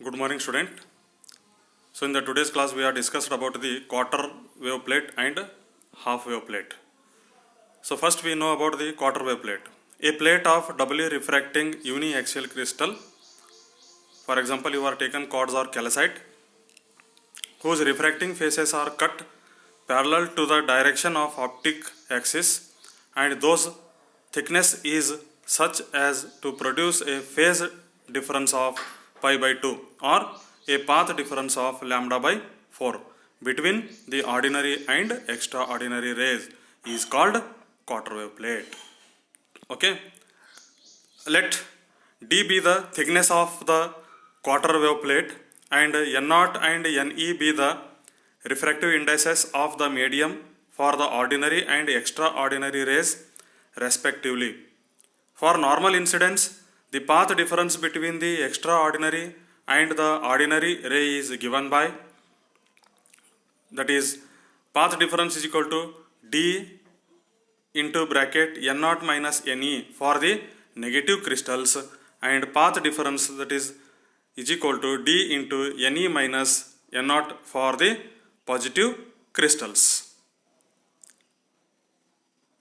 Good morning, student. So in the today's class we are discussed about the quarter wave plate and half wave plate. So first we know about the quarter wave plate. A plate of doubly refracting uniaxial crystal, for example you are taken quartz or calcite, whose refracting faces are cut parallel to the direction of optic axis, and those thickness is such as to produce a phase difference of pi by 2 or a path difference of lambda by 4 between the ordinary and extraordinary rays is called quarter wave plate. Okay, let d be the thickness of the quarter wave plate and n0 and ne be the refractive indices of the medium for the ordinary and extraordinary rays respectively. For normal incidence, the path difference between the extraordinary and the ordinary ray is given by, that is, path difference is equal to d into bracket n0 minus ne for the negative crystals, and path difference that is equal to d into ne minus n0 for the positive crystals.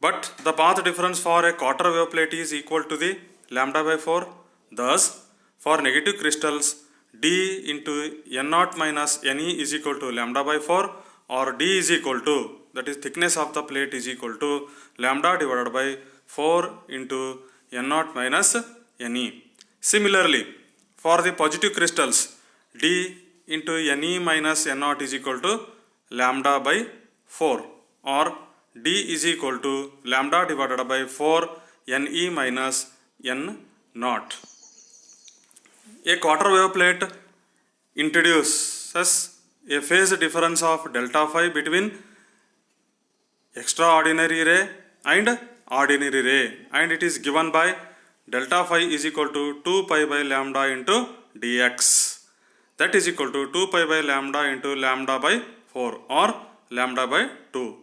But the path difference for a quarter wave plate is equal to the lambda by 4. Thus, for negative crystals, d into n0 minus ne is equal to lambda by 4, or d is equal to, that is thickness of the plate is equal to lambda divided by 4 into n0 minus ne. Similarly, for the positive crystals, d into ne minus n0 is equal to lambda by 4, or d is equal to lambda divided by 4 ne minus n naught. A quarter wave plate introduces a phase difference of delta phi between extraordinary ray and ordinary ray, and it is given by delta phi is equal to 2 pi by lambda into dx, that is equal to 2 pi by lambda into lambda by 4 or lambda by 2.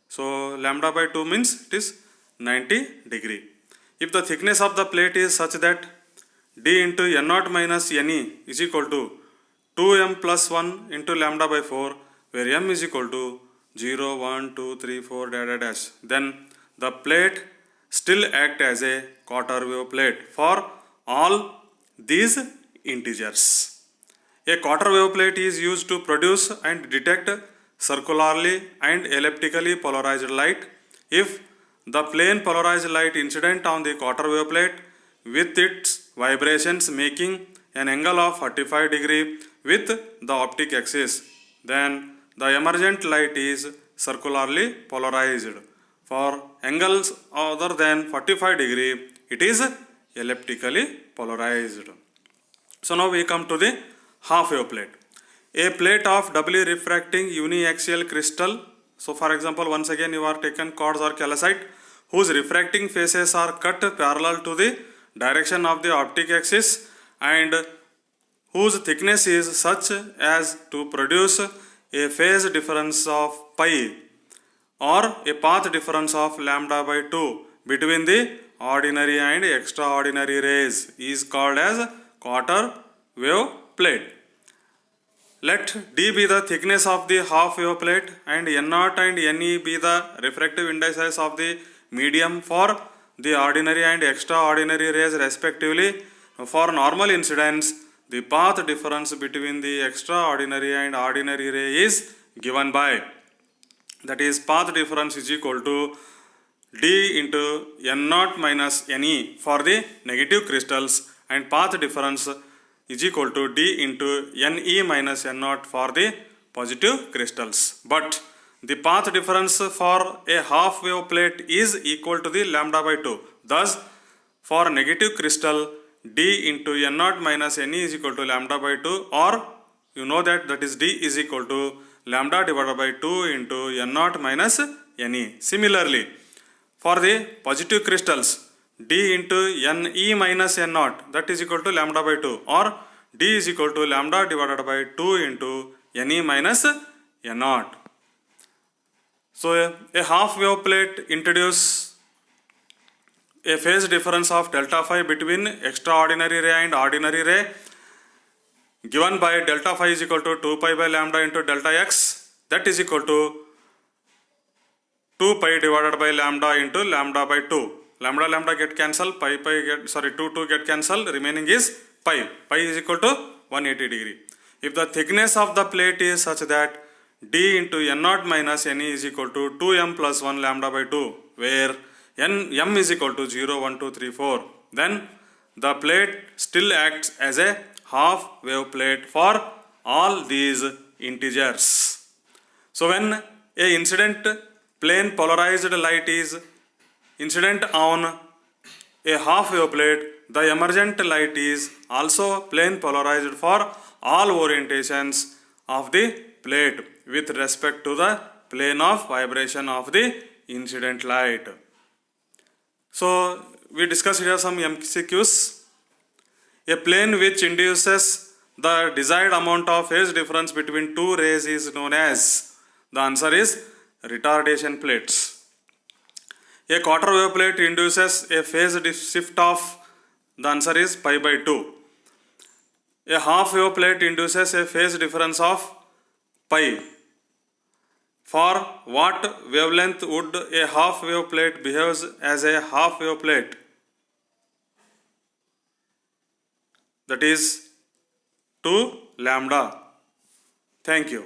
So lambda by 2 means it is 90 degree. If the thickness of the plate is such that d into n0 minus ne is equal to 2m plus 1 into lambda by 4, where m is equal to 0, 1, 2, 3, 4 dash dash, then the plate still act as a quarter wave plate for all these integers. A quarter wave plate is used to produce and detect circularly and elliptically polarized light. If the plane polarized light incident on the quarter wave plate with its vibrations making an angle of 45 degree with the optic axis, then the emergent light is circularly polarized. For angles other than 45 degree, it is elliptically polarized. So now we come to the half wave plate. A plate of doubly refracting uniaxial crystal. So for example, once again you are taken quartz or calcite, whose refracting faces are cut parallel to the direction of the optic axis, and whose thickness is such as to produce a phase difference of pi or a path difference of lambda by 2 between the ordinary and extraordinary rays is called as quarter wave plate. Let d be the thickness of the half wave plate and n0 and ne be the refractive indices of the medium for the ordinary and extraordinary rays respectively. For normal incidence, the path difference between the extraordinary and ordinary ray is given by, that is, path difference is equal to d into n0 minus ne for the negative crystals, and path difference is equal to d into ne minus n0 for the positive crystals. But the path difference for a half wave plate is equal to the lambda by 2. Thus, for negative crystal, d into n0 minus ne is equal to lambda by 2, or you know that is d is equal to lambda divided by 2 into n0 minus ne. Similarly, for the positive crystals, d into ne minus n0, that is equal to lambda by 2, or d is equal to lambda divided by 2 into ne minus n0. So a half wave plate introduces a phase difference of delta phi between extraordinary ray and ordinary ray given by delta phi is equal to 2 pi by lambda into delta x, that is equal to 2 pi divided by lambda into lambda by 2. Lambda get cancelled, pi get, 2 get cancelled, remaining is pi. Pi is equal to 180 degree. If the thickness of the plate is such that d into n naught minus ne is equal to 2m plus 1 lambda by 2, where m is equal to 0, 1, 2, 3, 4, then the plate still acts as a half wave plate for all these integers. So when a incident plane polarized light is incident on a half wave plate, the emergent light is also plane polarized for all orientations of the plate with respect to the plane of vibration of the incident light. So we discussed here some MCQs. A plane which induces the desired amount of phase difference between two rays is known as, the answer is retardation plates. A quarter wave plate induces a phase shift of, the answer is pi by 2. A half wave plate induces a phase difference of pi. For what wavelength would a half wave plate behaves as a half wave plate? That is 2 lambda. Thank you.